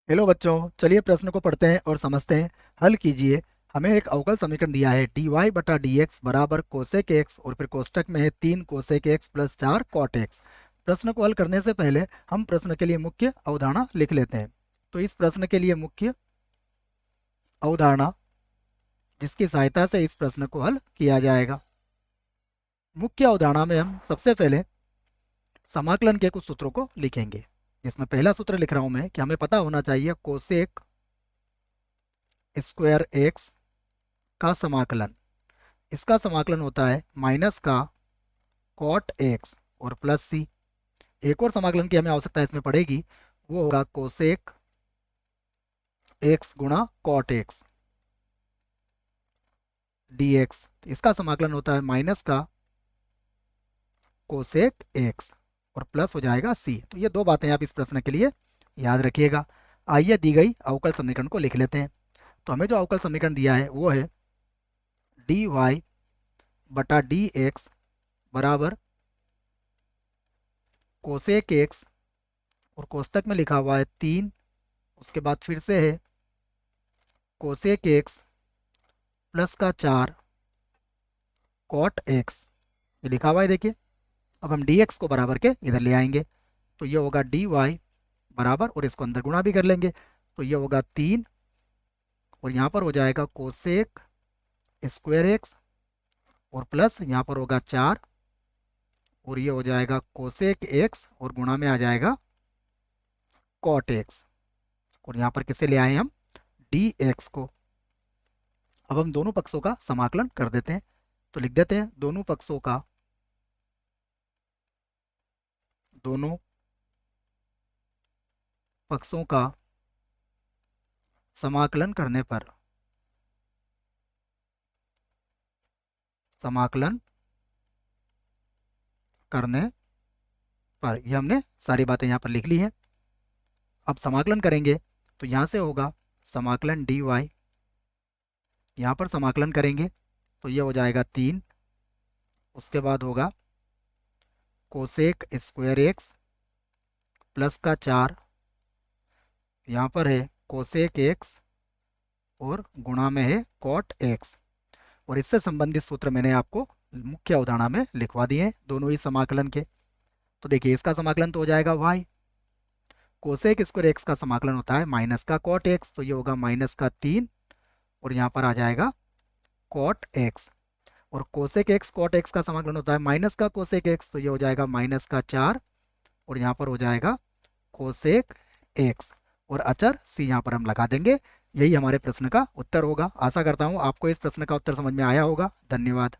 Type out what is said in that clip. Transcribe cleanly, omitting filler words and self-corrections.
Hello बच्चों, चलिए प्रश्न को पढ़ते हैं और समझते हैं। हल कीजिए। हमें एक अवकल समीकरण दिया है dy बटा डी एक्स बराबर कोसेक एक्स और फिर कोष्टक में है 3 cosec x plus 4 cot x. प्रश्न को हल करने से पहले हम प्रश्न के लिए मुख्य अवधारणा लिख लेते हैं। तो इस प्रश्न के लिए मुख्य अवधारणा जिसकी सहायता से इस प्रश्न को हल किया जाएगा। मुख्य अवधारणा में हम सबसे पहले समाकलन के कुछ सूत्रों को लिखेंगे। जिसमें पहला सूत्र लिख रहा हूं मैं कि हमें पता होना चाहिए कोसेक स्क्वायर एक्स का समाकलन। इसका समाकलन होता है माइनस का कॉट एक्स और प्लस सी। एक और समाकलन की हमें आवश्यकता इसमें पड़ेगी, वो होगा कोसेक एक्स गुणा कॉट एक्स डी एक्स। इसका समाकलन होता है माइनस का कोसेक एक्स और प्लस हो जाएगा सी। तो ये दो बातें आप इस प्रश्न के लिए याद रखिएगा। आइए दी गई अवकल समीकरण को लिख लेते हैं। तो हमें जो अवकल समीकरण दिया है वो है डी वाई बटा डी एक्स बराबर कोसेक एक्स और कोष्टक में लिखा हुआ है 3। उसके बाद फिर से है कोसेक एक्स प्लस का 4 कॉट एक्स। ये लिखा हुआ है, देखिए। अब हम डी एक्स को बराबर के इधर ले आएंगे। तो ये होगा डी वाई बराबर, और इसको अंदर गुणा भी कर लेंगे। तो ये होगा 3 और यहाँ पर हो जाएगा कोसेक स्क्वायर एक्स और प्लस यहाँ पर होगा 4 और ये हो जाएगा कोसेक एक्स और गुणा में आ जाएगा कॉट एक्स। और यहाँ पर किसे ले आए हम? डी एक्स को। अब हम दोनों पक्षों का समाकलन कर देते हैं। तो लिख देते हैं दोनों पक्षों का समाकलन करने पर ये हमने सारी बातें यहाँ पर लिख ली हैं। अब समाकलन करेंगे तो यहाँ से होगा समाकलन डी वाई, यहाँ पर समाकलन करेंगे तो ये हो जाएगा 3। उसके बाद होगा कोसेक स्क्वायर एक्स प्लस का 4, यहाँ पर है कोसेक एक्स और गुणा में है कॉट एक्स। और इससे संबंधित सूत्र मैंने आपको मुख्य अवधारणा में लिखवा दिए हैं दोनों ही समाकलन के। तो देखिए, इसका समाकलन तो हो जाएगा वाई। कोसेक स्क्वायर एक्स का समाकलन होता है माइनस का कॉट एक्स, तो ये होगा माइनस का 3 और यहाँ पर आ जाएगा कॉट एक्स। और कोसेक एक्स कॉट एक्स का समाकलन होता है माइनस का कोसेक एक्स, तो ये हो जाएगा माइनस का 4 और यहाँ पर हो जाएगा कोसेक एक्स। और अचर सी यहाँ पर हम लगा देंगे। यही हमारे प्रश्न का उत्तर होगा। आशा करता हूँ आपको इस प्रश्न का उत्तर समझ में आया होगा। धन्यवाद।